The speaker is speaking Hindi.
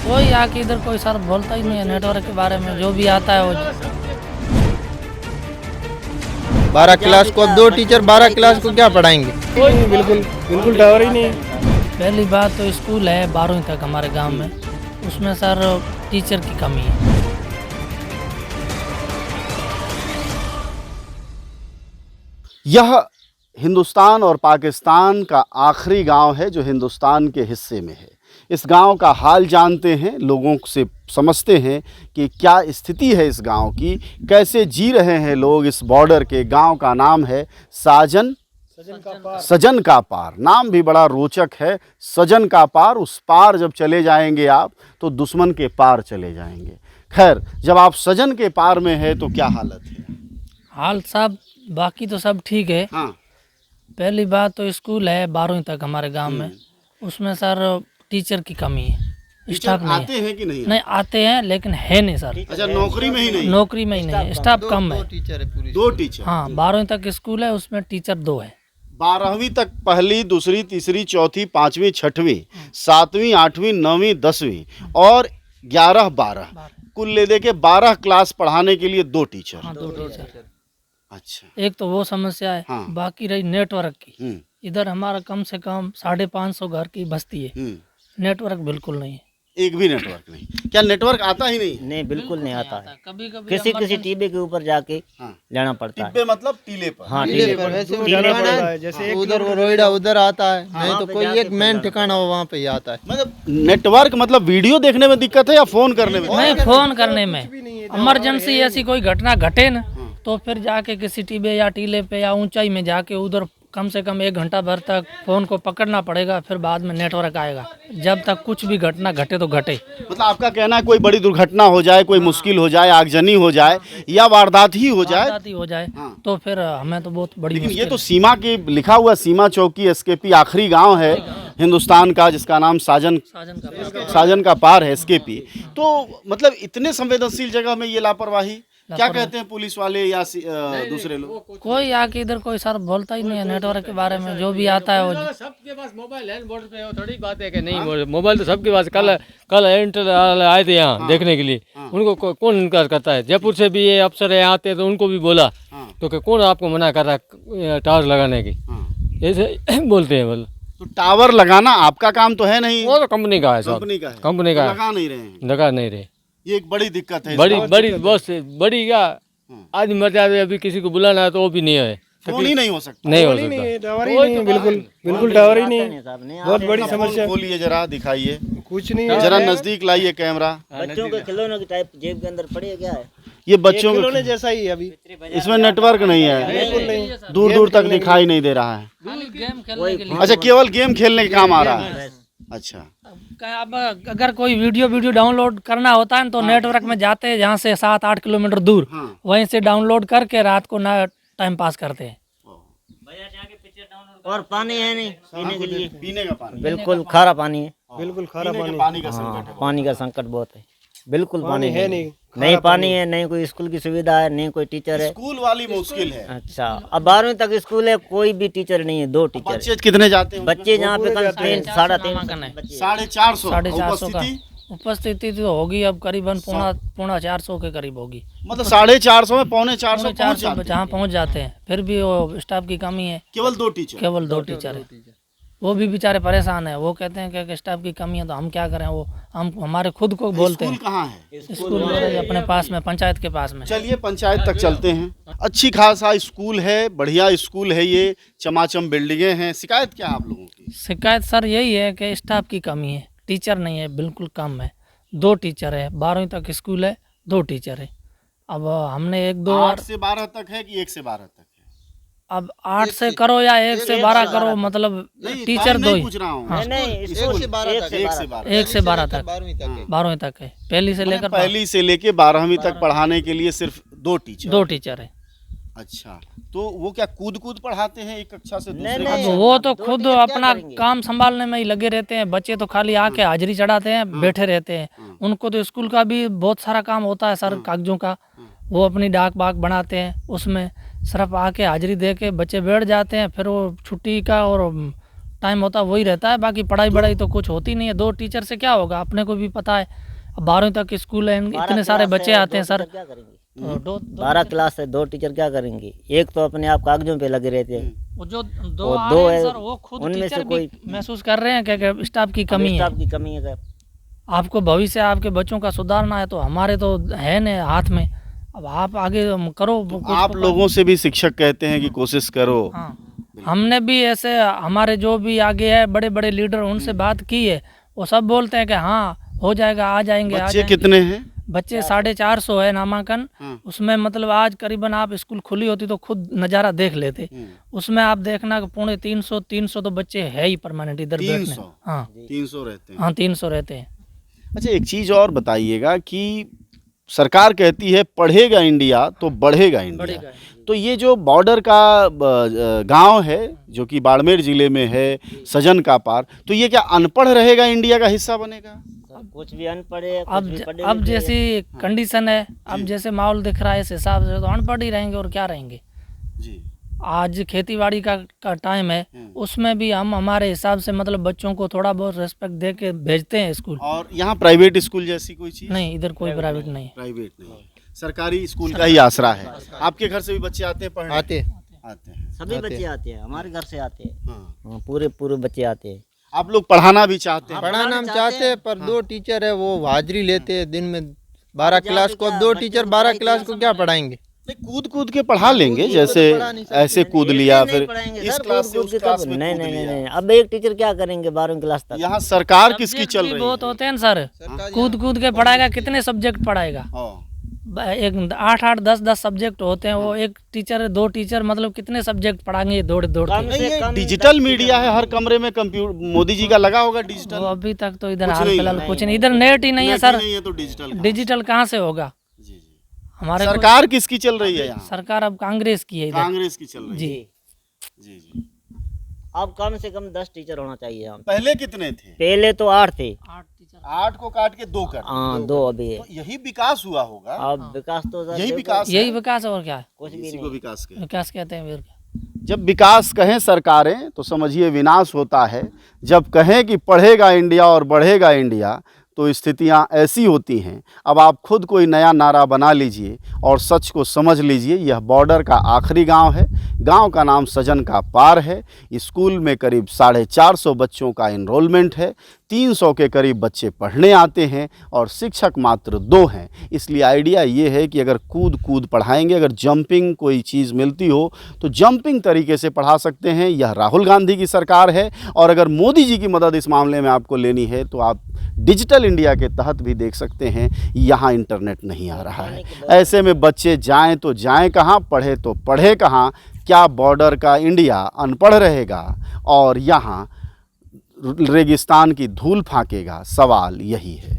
कोई आके इधर कोई सर बोलता ही नहीं है नेटवर्क के बारे में, जो भी आता है वो 12 क्लास को अब 2 टीचर 12 क्लास को क्या पढ़ाएंगे? कोई नहीं, बिल्कुल बिल्कुल टावर ही नहीं है। पहली बात तो स्कूल है 12वीं तक हमारे गांव में, उसमें सर टीचर की कमी है। यह हिंदुस्तान और पाकिस्तान का आखिरी गांव है जो हिंदुस्तान के हिस्से में है। इस गांव का हाल जानते हैं, लोगों से समझते हैं कि क्या स्थिति है इस गांव की, कैसे जी रहे हैं लोग इस बॉर्डर के। गांव का नाम है सजन का पार। नाम भी बड़ा रोचक है, सजन का पार। उस पार जब चले जाएंगे आप तो दुश्मन के पार चले जाएंगे। खैर, जब आप सजन के पार में है तो क्या हालत है? हाल साहब बाकी तो सब ठीक है। हाँ। पहली बात तो स्कूल है 12वीं तक हमारे गांव में, उसमें सर टीचर की कमी है। स्टाफ नहीं आते हैं कि नहीं? नहीं आते हैं लेकिन है नहीं सर। अच्छा, नौकरी में ही नहीं? नौकरी में ही नहीं है, स्टाफ कम है। 2 टीचर है पूरी। 2 टीचर? हाँ, 12वीं तक स्कूल है, उसमें टीचर 2 है। 12वीं तक पहली, दूसरी, तीसरी, चौथी, 5वीं, 6वीं, 7वीं, 8वीं, 9वीं, 10वीं और 11, 12 कुल ले दे के 12 क्लास पढ़ाने के लिए 2 टीचर। हाँ, 2 टीचर। अच्छा। एक तो वो समस्या है। हाँ। बाकी रही नेटवर्क की। इधर हमारा कम से कम 550 घर की बस्ती है, नेटवर्क बिल्कुल नहीं है। एक भी नेटवर्क नहीं? क्या नेटवर्क आता ही नहीं? नहीं, बिल्कुल नहीं आता है। कभी कभी किसी टीबी के ऊपर जाके लेना पड़ता है। टिब्बे मतलब टीले पर? हाँ, टीले पर वैसे वो टीले ठिकाना पर है, जैसे उधर वो रोइडा उधर आता है, नहीं तो कोई एक मेन ठिकाना हो वहाँ पे ही आता है। मतलब नेटवर्क मतलब वीडियो देखने में दिक्कत है या फोन करने में? नहीं, फोन करने में। इमरजेंसी ऐसी कोई घटना घटे न तो फिर जाके किसी टिब्बे या टीले पे या ऊंचाई में जाके उधर कम से कम 1 घंटा भर तक फ़ोन को पकड़ना पड़ेगा, फिर बाद में नेटवर्क आएगा। जब तक कुछ भी घटना घटे तो घटे। मतलब आपका कहना है कोई बड़ी दुर्घटना हो जाए, कोई मुश्किल हो जाए, आगजनी हो जाए या वारदात ही हो जाए तो फिर हमें तो बहुत बड़ी लेकिन ये तो सीमा की लिखा हुआ सीमा चौकी एसकेपी आखिरी गांव है हिंदुस्तान का, जिसका नाम साजन का पार है, एसकेपी। तो मतलब इतने संवेदनशील जगह में ये लापरवाही, क्या कहते हैं पुलिस वाले या दूसरे लोग? कोई आके इधर कोई सर बोलता ही नहीं है नेटवर्क के बारे में, जो भी आता है वो सबके पास मोबाइल है, बॉर्डर पे थोड़ी बात है कि नहीं मोबाइल तो सबके पास। कल इंटर आए थे यहाँ देखने के लिए, उनको कौन इनकार करता है? जयपुर से भी ये अफसर है आते तो उनको भी बोला तो कौन आपको मना कर रहा है टावर लगाने की? ऐसे बोलते हैं। बोल तो टावर लगाना आपका काम तो है नहीं, वो तो कंपनी का है, कंपनी का लगा नहीं रहे हैं। लगा नहीं रहे। ये एक बड़ी दिक्कत है। बड़ी बस बड़ी क्या आज मर जाए, अभी किसी को बुलाना है तो वो भी नहीं है, फोन ही नहीं हो सकता। नहीं हो सकता। टावर ही नहीं है, बिल्कुल टावर ही नहीं है। बहुत बड़ी समस्या। खोलिए जरा, दिखाइए, कुछ नहीं है। जरा नजदीक लाइए कैमरा। बच्चों के खिलौनों की टाइप जेब के अंदर पड़ी है, क्या है ये बच्चों के खिलौने जैसा ही है अभी। इसमें नेटवर्क नहीं है, दूर दूर तक दिखाई नहीं दे रहा है। गेम खेलने के लिए। अच्छा, केवल गेम खेलने के काम आ रहा है। अच्छा, अब अगर कोई वीडियो डाउनलोड करना होता है तो नेटवर्क में जाते हैं, जहाँ से 7-8 किलोमीटर दूर, वहीं से डाउनलोड करके रात को ना टाइम पास करते हैं। और पानी है नहीं पीने के लिए, पीने का पानी बिल्कुल खारा पानी है। बिल्कुल खारा पानी का संकट है। पानी का संकट बहुत है, बिल्कुल पानी है नहीं पानी है, नहीं कोई स्कूल की सुविधा है, नहीं कोई टीचर है। स्कूल वाली मुश्किल है। अच्छा, अब 12वीं तक स्कूल है, कोई भी टीचर नहीं है, 2 टीचर। बच्चे कितने जाते हैं? बच्चे जहाँ पे 350 450 का उपस्थिति तो होगी अब करीबन पौना 400 के करीब होगी। मतलब 450 में 350 जहाँ पहुँच जाते हैं, फिर भी वो स्टाफ की कमी है। केवल 2 टीचर? केवल 2 टीचर है। वो भी बेचारे परेशान है, वो कहते हैं कि स्टाफ की कमी है तो हम क्या करें। वो हम हमारे खुद को बोलते हैं। स्कूल कहाँ है? स्कूल अपने पास में, पंचायत के पास में। चलिए पंचायत तक चलते हैं। अच्छी खासा स्कूल है, बढ़िया स्कूल है ये, चमाचम बिल्डिंगें हैं। शिकायत क्या है आप लोगों की? शिकायत सर यही है कि स्टाफ की कमी है, टीचर नहीं है, बिल्कुल कम है। 2 टीचर है, 12वीं तक स्कूल है, 2 टीचर है। अब हमने 1-2 8 से 12 तक है कि 1 से 12 तक है? अब 8 से करो या 1 से 12 करो, मतलब टीचर 2 ही। पूछ रहा हूँ। हाँ। 1 से 12 तक 12वीं तक है। पहली से लेकर 12वीं तक पढ़ाने के लिए सिर्फ 2 टीचर है। अच्छा, तो वो क्या कूद पढ़ाते हैं एक कक्षा से दूसरे अब कक्षा? वो तो खुद अपना काम संभालने में ही लगे रहते हैं। बच्चे तो खाली आके हाजिरी चढ़ाते हैं, बैठे रहते हैं। उनको तो स्कूल का भी बहुत सारा काम होता है सर, कागजों का। वो अपनी डाक बाग बनाते हैं, उसमें सिर्फ आके हाजिरी दे के बच्चे बैठ जाते हैं। फिर वो छुट्टी का और टाइम होता है वही रहता है, बाकी पढ़ाई बढ़ाई तो कुछ होती नहीं है। 2 टीचर से क्या होगा, अपने को भी पता है। अब 12वीं तक स्कूल है, इतने सारे बच्चे आते हैं सर, क्या करेंगे? तो 12 क्लास से 2 टीचर क्या करेंगे? एक तो अपने आप कागजों पे लगे रहते हैं, वो जो 2 वो आ 2 रहे हैं है, सर, वो खुद उनमें टीचर से भी कोई महसूस कर रहे हैं कि स्टाफ की कमी है। स्टाफ की कमी है। आपको भविष्य आपके बच्चों का सुधारना है तो हमारे तो है न हाथ में, अब आप आगे करो। तो कुछ आप लोगों से भी शिक्षक कहते हैं कि कोशिश करो। हाँ, हमने भी ऐसे हमारे जो भी आगे है बड़े बड़े लीडर, उनसे बात की है, वो सब बोलते हैं कि हाँ हो जाएगा, आ जाएंगे। बच्चे कितने हैं? बच्चे 450 है नामांकन। उसमें मतलब आज करीबन आप स्कूल खुली होती तो खुद नज़ारा देख लेते। उसमें आप देखना कि 350 तो बच्चे है ही परमानेंट इधर बैठने। 300? हाँ 300 रहते हैं। हाँ 300 रहते हैं। अच्छा, एक चीज़ और बताइएगा कि सरकार कहती है पढ़ेगा इंडिया तो बढ़ेगा इंडिया, तो ये जो बॉर्डर का गांव है जो कि बाड़मेर जिले में है, सजन का पार, तो ये क्या अनपढ़ रहेगा, इंडिया का हिस्सा बनेगा? कुछ भी अनपढ़ है, अब जैसी कंडीशन है, अब जैसे माहौल दिख रहा है इस हिसाब से तो अनपढ़ ही रहेंगे और क्या रहेंगे जी। आज खेतीबाड़ी का टाइम है, उसमें भी हम हमारे हिसाब से मतलब बच्चों को थोड़ा बहुत रेस्पेक्ट दे के भेजते हैं स्कूल। और यहाँ प्राइवेट स्कूल जैसी कोई चीज़? नहीं, इधर कोई प्राइवेट नहीं है। प्राइवेट नहीं, सरकारी स्कूल का ही आसरा है। आपके घर से भी बच्चे आते हैं पढ़ने? आते हैं। सभी बच्चे आते हैं, हमारे घर से आते हैं। हाँ। पूरे बच्चे आते हैं। आप लोग पढ़ाना भी चाहते हैं? पढ़ाना हम चाहते हैं, पर 2 टीचर है वो हाजिरी लेते हैं दिन में 12 क्लास को। अब 2 टीचर 12 क्लास को क्या पढ़ाएंगे? नहीं, कूद के पढ़ा लेंगे, जैसे ऐसे कूद लिया, फिर इस क्लास से उस क्लास में नहीं कूद नहीं लिया। नहीं, अब एक टीचर क्या करेंगे 12वीं क्लास तक? यहाँ सरकार किसकी सब्जेक्ट चल भी रही बहुत है? होते हैं सर, कूद के पढ़ाएगा, कितने सब्जेक्ट पढ़ाएगा? हाँ। एक 8 10 सब्जेक्ट होते हैं, वो एक टीचर 2 टीचर मतलब कितने सब्जेक्ट पढ़ाएंगे दौड़ के? नहीं, ये डिजिटल मीडिया है, हर कमरे में कंप्यूटर, मोदी जी का लगा होगा डिजिटल। वो अभी तक तो इधर कुछ हाल नहीं फिलहाल है। कुछ नहीं, इधर नेट ही नहीं है सर। नहीं है तो डिजिटल डिजिटल कहाँ से होगा? जी जी। हमारे सरकार किसकी चल रही है यहाँ? सरकार अब कांग्रेस की है इधर। कांग्रेस की चल रही है। जी जी जी। अब कम से कम 10 टीचर होना चाहिए यहाँ पे। पहले कितने थे? पहले तो 8 थे। 8 को काट के 2 कर दिए। हाँ 2 अभी है। तो यही विकास हुआ होगा। अब विकास तो सर यही देखो, विकास यही विकास है और क्या है? कुछ भी इसी को नहीं। विकास कहते हैं। विकास कहते हैं फिर क्या? जब विकास कहें सरकारें तो समझिए विनाश होता है। जब कहें कि पढ़ेगा इंडिया और बढ़ेगा इंडिया तो स्थितियां ऐसी होती हैं। अब आप खुद कोई नया नारा बना लीजिए और सच को समझ लीजिए। यह बॉर्डर का आखिरी गांव है। गांव का नाम सजन का पार है। स्कूल में करीब 450 बच्चों का इनरोलमेंट है। 300 के करीब बच्चे पढ़ने आते हैं और शिक्षक मात्र 2 हैं। इसलिए आइडिया ये है कि अगर कूद पढ़ाएंगे, अगर जंपिंग कोई चीज़ मिलती हो तो जंपिंग तरीके से पढ़ा सकते हैं। यह राहुल गांधी की सरकार है और अगर मोदी जी की मदद इस मामले में आपको लेनी है तो आप डिजिटल इंडिया के तहत भी देख सकते हैं। यहाँ इंटरनेट नहीं आ रहा है। ऐसे में बच्चे जाएं तो जाएं कहाँ, पढ़े तो पढ़े कहाँ? क्या बॉर्डर का इंडिया अनपढ़ रहेगा और यहाँ रेगिस्तान की धूल फाकेगा? सवाल यही है।